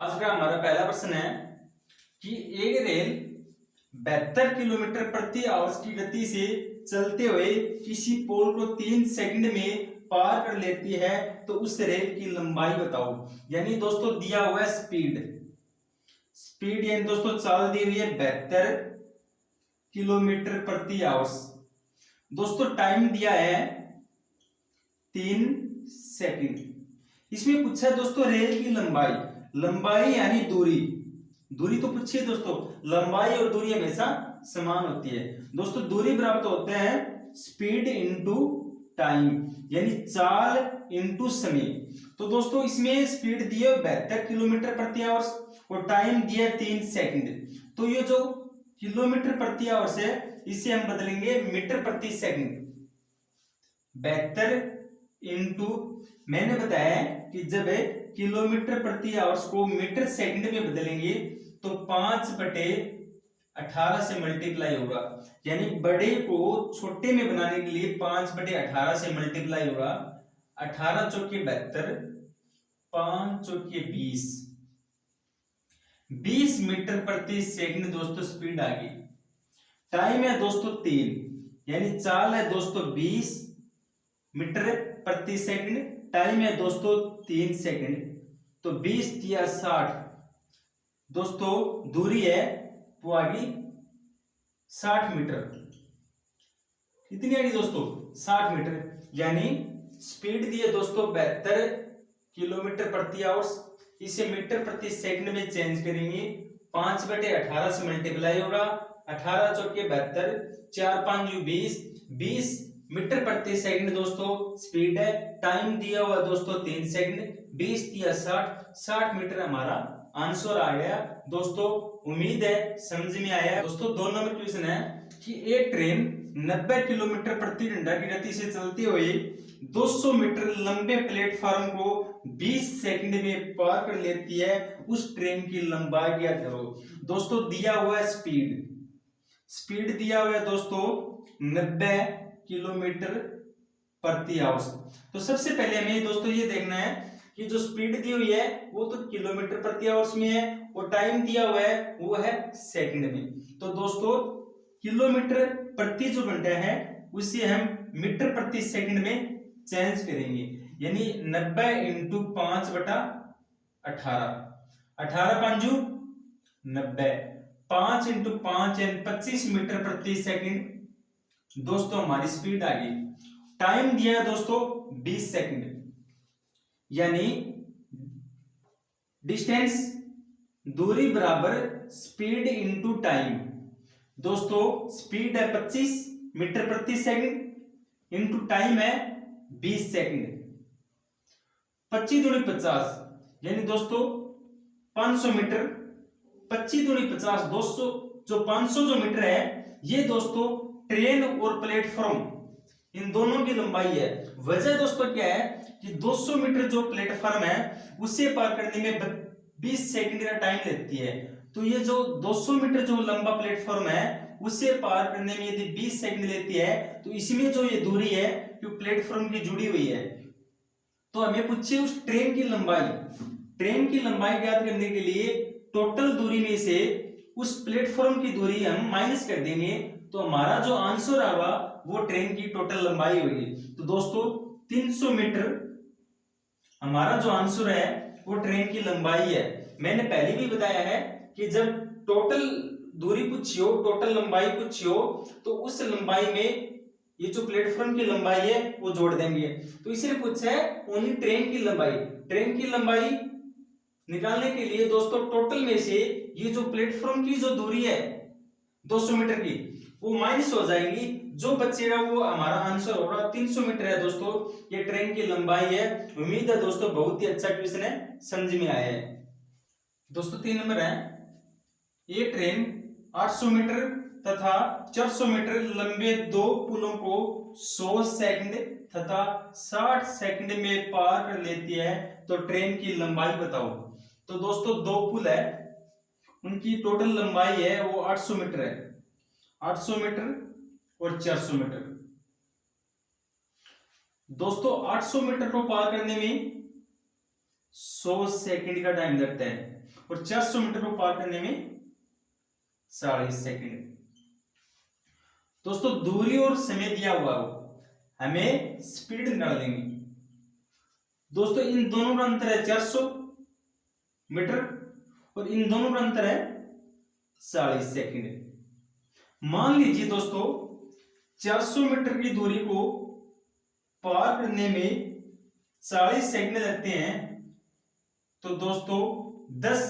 आज का हमारा पहला प्रश्न है कि एक रेल 72 किलोमीटर प्रति आवर्स की गति से चलते हुए किसी पोल को 3 सेकंड में पार कर लेती है तो उस रेल की लंबाई बताओ। यानी दोस्तों दिया हुआ है स्पीड यानी दोस्तों चाल दी हुई है 72 किलोमीटर प्रति आवर्स। दोस्तों टाइम दिया है 3 सेकंड। इसमें पूछा है दोस्तों रेल की लंबाई यानी दूरी तो पूछिए दोस्तों। लंबाई और दूरी हमेशा समान होती है दोस्तों। दूरी बराबर होते हैं स्पीड इनटू टाइम यानी चाल इनटू समय। तो दोस्तों इसमें स्पीड दी है 72 किलोमीटर प्रति आवर्स और टाइम दिया है 3 सेकंड। तो ये जो किलोमीटर प्रति आवर्स है इसे हम बदलेंगे मीटर प्रति सेकंड। 72 इंटू मैंने बताया कि जब किलोमीटर प्रति आवर्स को मीटर सेकंड में बदलेंगे तो 5/18 से मल्टीप्लाई होगा। यानी बड़े को छोटे में बनाने के लिए 5/18 से मल्टीप्लाई होगा। 18 चौके 72, 5 चौके 20 मीटर प्रति सेकंड दोस्तों स्पीड आ गई। टाइम है दोस्तों 3 यानी चाल है दोस्तों 20 मीटर प्रति सेकंड। टाइम है दोस्तों 3 सेकंड। तो 20 या 60 दोस्तों दूरी है वो आ गई 60 मीटर। कितनी आ गई दोस्तों 60 मीटर। यानी स्पीड दी है दोस्तों 72 किलोमीटर प्रति आवर्स। इसे मीटर प्रति सेकंड में चेंज करेंगे। 5/18 से मल्टीप्लाई होगा। 18 चौके 72, 4 5 20 मीटर प्रति सेकंड दोस्तों स्पीड है। टाइम दिया हुआ दोस्तों 3 सेकंड। 20 या 60 मीटर हमारा आंसर आ गया दोस्तों। उम्मीद है समझ में आया। दोस्तों 2 नंबर क्वेश्चन है कि एक ट्रेन 90 किलोमीटर प्रति घंटा की गति से चलते हुए 200 मीटर लंबे प्लेटफॉर्म को 20 सेकंड में पार कर लेती है। उस ट्रेन की लंबाई ज्ञात करो। दोस्तों दिया हुआ है स्पीड दिया हुआ है दोस्तों 90 किलोमीटर प्रति आवर्स। तो सबसे पहले हमें दोस्तों ये देखना है कि जो स्पीड दी हुई है वो तो किलोमीटर प्रति आवर्स में है और टाइम दिया हुआ है वो है सेकंड में। तो दोस्तों किलोमीटर प्रति जो घंटा है उसे हम मीटर प्रति सेकंड में चेंज करेंगे। यानी 90 इंटू 5/18, 18 5 90, 5 इंटू 5 यानी 25 मीटर प्रति सेकंड दोस्तों हमारी स्पीड आ गई। टाइम दिया है दोस्तों 20 सेकंड। यानी डिस्टेंस दूरी बराबर स्पीड इनटू टाइम। दोस्तों स्पीड है 25 मीटर प्रति सेकंड इनटू टाइम है 20 सेकंड। 25 दूनी 50 यानी दोस्तों 500 मीटर। 25 दूनी 50 200 जो 500 जो मीटर है ये दोस्तों ट्रेन और प्लेटफॉर्म इन दोनों की लंबाई है। वजह दोस्तों क्या है कि 200 मीटर जो प्लेटफॉर्म है उसे पार करने में 20 सेकंड का टाइम लेती है। तो ये जो 200 मीटर जो लंबा प्लेटफॉर्म है उसे पार करने में यदि 20 सेकंड लेती है तो इसमें जो ये दूरी है जो प्लेटफॉर्म की जुड़ी हुई है। तो हमें पूछिए उस ट्रेन की लंबाई ज्ञात करने के लिए टोटल दूरी में से उस प्लेटफॉर्म की दूरी हम माइनस कर देंगे तो हमारा जो आंसर आएगा वो ट्रेन की टोटल लंबाई होगी। तो दोस्तों 300 मीटर हमारा जो आंसर है वो ट्रेन की लंबाई है। मैंने पहले भी बताया है कि जब टोटल दूरी पूछियो टोटल लंबाई पूछियो तो उस लंबाई में ये जो प्लेटफॉर्म की लंबाई है वो जोड़ देंगे। तो इसलिए पूछा है ओनली ट्रेन की लंबाई निकालने के लिए दोस्तों टोटल में से ये जो प्लेटफॉर्म की जो दूरी है 200 मीटर की वो माइनस हो जाएगी। जो बचेगा वो हमारा आंसर होगा। 300 मीटर है दोस्तों ये ट्रेन की लंबाई है। उम्मीद है दोस्तों बहुत ही अच्छा क्वेश्चन है समझ में आया है। दोस्तों 3 नंबर है ये ट्रेन 800 मीटर तथा 400 मीटर लंबे 2 पुलों को 100 सेकंड तथा 60 सेकंड में पार कर लेती है तो ट्रेन की लंबाई बताओ। तो दोस्तों 2 पुल है उनकी टोटल लंबाई है वो 800 मीटर है। 800 मीटर और 400 मीटर। दोस्तों 800 मीटर को पार करने में 100 सेकंड का टाइम लगता है। और 400 मीटर को पार करने में 40 सेकंड। दोस्तों दूरी और समय दिया हुआ हो, हमें स्पीड निकाल लेंगे। दोस्तों इन दोनों का अंतर है 400 मीटर और इन दोनों का अंतर है 40 सेकंड। मान लीजिए दोस्तों 400 मीटर की दूरी को पार करने में 40 सेकंड लगते हैं, तो दोस्तों 10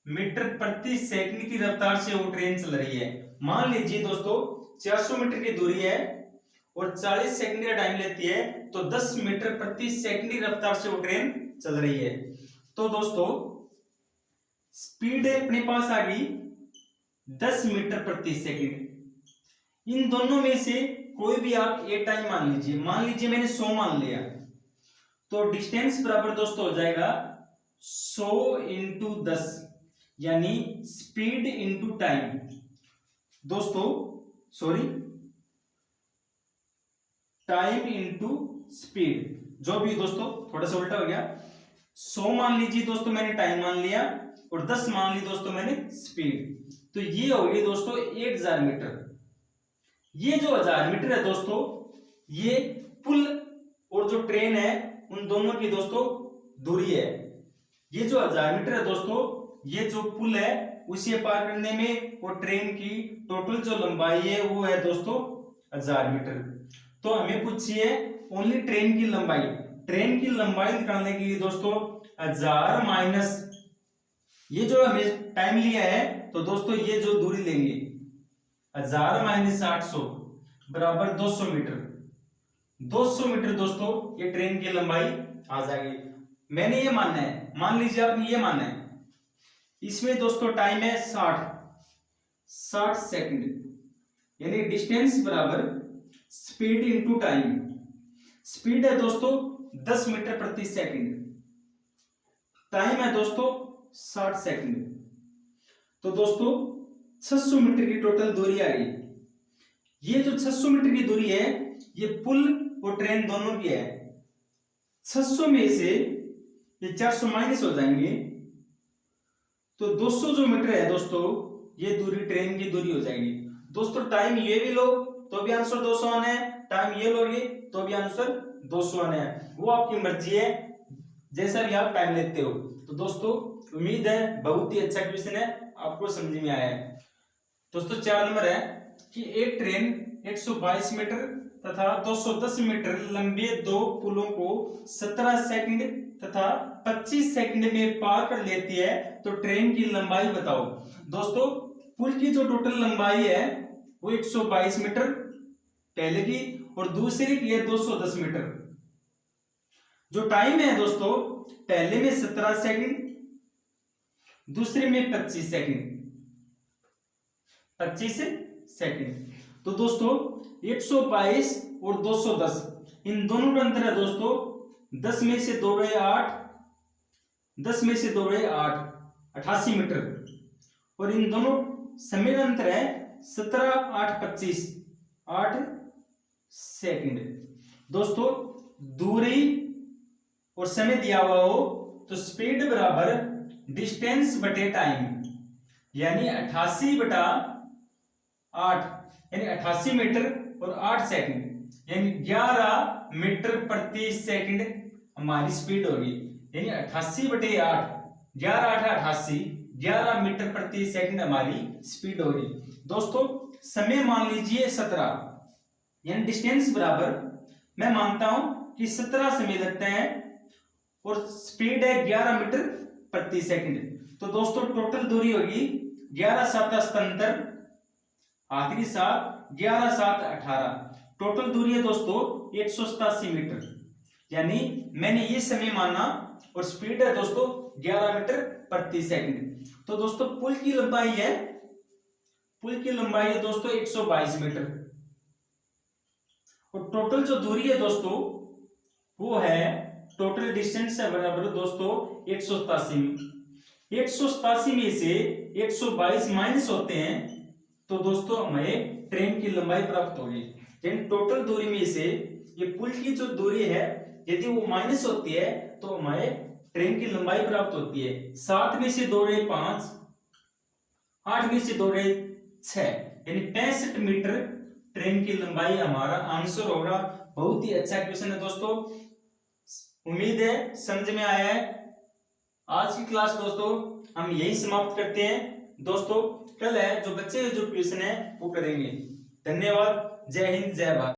मीटर प्रति सेकंड की रफ्तार से वो ट्रेन चल रही है। मान लीजिए दोस्तों 400 मीटर की दूरी है और 40 सेकंड का टाइम लेती है, तो 10 मीटर प्रति सेकंड की रफ्तार से वो ट्रेन चल रही है। तो दोस्तों स्पीड अपने पास आ गई 10 मीटर प्रति सेकंड। इन दोनों में से कोई भी आप ए टाइम मान लीजिए मैंने 100 मान लिया, तो डिस्टेंस बराबर दोस्तों हो जाएगा 100 इंटू 10, यानी स्पीड इंटू टाइम। दोस्तों सॉरी, टाइम इंटू स्पीड, जो भी दोस्तों थोड़ा सा उल्टा हो गया। 100 मान लीजिए दोस्तों मैंने टाइम मान लिया और 10 मान ली दोस्तों मैंने स्पीड, तो ये हो गई दोस्तों 1000 मीटर। ये जो 1000 मीटर है दोस्तों, ये पुल और जो ट्रेन है उन दोनों की दोस्तों दूरी है। ये जो 1000 मीटर है दोस्तों, ये जो पुल है उसे पार करने में वो ट्रेन की टोटल जो लंबाई है वो है दोस्तों 1000 मीटर। तो हमें पूछिए ओनली ट्रेन की लंबाई। ट्रेन की लंबाई निकालने के लिए दोस्तों 1000 माइनस ये जो हमें टाइम लिया है, तो दोस्तों ये जो दूरी लेंगे 1000 माइनस 800 बराबर 200 मीटर। 200 मीटर दोस्तों ये ट्रेन की लंबाई आ जाएगी। मैंने ये मानना है, मान लीजिए आपने ये मानना है। इसमें दोस्तों टाइम है 60 सेकंड, यानी डिस्टेंस बराबर स्पीड इंटू टाइम। स्पीड है दोस्तों 10 मीटर प्रति सेकंड, टाइम है दोस्तों 60 सेकंड। तो दोस्तों 600 मीटर की टोटल दूरी आ गई। ये जो 600 मीटर की दूरी है ये पुल और ट्रेन दोनों की है। 600 में से ये 400 माइनस हो जाएंगे, तो 200 जो मीटर है दोस्तों ये दूरी ट्रेन की दूरी हो जाएगी। दोस्तों टाइम ये भी लो तो भी आंसर 200 आना है, टाइम ये लोगे तो भी आंसर 200 आना है, वो आपकी मर्जी है जैसा भी आप टाइम लेते हो। तो दोस्तों उम्मीद है बहुत ही अच्छा क्वेश्चन है, आपको समझ में आया है। दोस्तों 4 नंबर है कि एक ट्रेन 122 मीटर तथा 210 मीटर लंबे दो पुलों को 17 सेकंड तथा 25 सेकंड में पार कर लेती है, तो ट्रेन की लंबाई बताओ। दोस्तों पुल की जो टोटल लंबाई है वो 122 मीटर पहले की और दूसरी की है 210 मीटर। जो टाइम है दोस्तों पहले में 17 सेकंड, दूसरे में 25 सेकंड। 25 सेकंड। तो दोस्तों 122 और 210 इन दोनों का अंतर है दोस्तों 10 में से 2 गए 8, 10 में से 2 गए 8, 88 मीटर। और इन दोनों समय का अंतर है 17, 8, 25, 8 सेकंड। दोस्तों दूरी और समय दिया हुआ हो तो स्पीड बराबर डिस्टेंस बटे टाइम, यानी 88 बटा 8 यानी 88 मीटर और 8 सेकंड, यानी 11 मीटर प्रति सेकंड हमारी स्पीड होगी। यानी 88 बटे 8, 11 8 88, 11 मीटर प्रति सेकंड हमारी स्पीड होगी। दोस्तों समय मान लीजिए 17, यानी डिस्टेंस बराबर मैं मानता हूं कि 17 समय लगता है और स्पीड है 11 मीटर प्रति सेकंड। तो दोस्तों टोटल दूरी होगी 11 7 77, आखिरी 7, 11 7 18, टोटल दूरी है दोस्तों 187 मीटर। यानी मैंने ये समय माना और स्पीड है दोस्तों 11 मीटर प्रति सेकंड। तो दोस्तों पुल की लंबाई है दोस्तों 122 मीटर और टोटल जो दूरी है दोस्तों वो है, टोटल डिस्टेंस है बराबर दोस्तों 187 में से 122 माइनस होते हैं, तो दोस्तों हमें ट्रेन की लंबाई प्राप्त होगी। यानी टोटल दूरी में से ये पुल की जो दूरी है यदि वो माइनस होती है तो हमें ट्रेन की लंबाई प्राप्त होती है। 7 में से 2 रहे 5, 8 में से 2 रहे 6, यानी 65 मीटर ट्रेन की लंबाई हमारा आंसर होगा। बहुत ही अच्छा क्वेश्चन है दोस्तों, उम्मीद है समझ में आया है। आज की क्लास दोस्तों हम यही समाप्त करते हैं। दोस्तों कल है जो बच्चे जो क्वेश्चन है वो करेंगे। धन्यवाद। जय हिंद, जय भारत।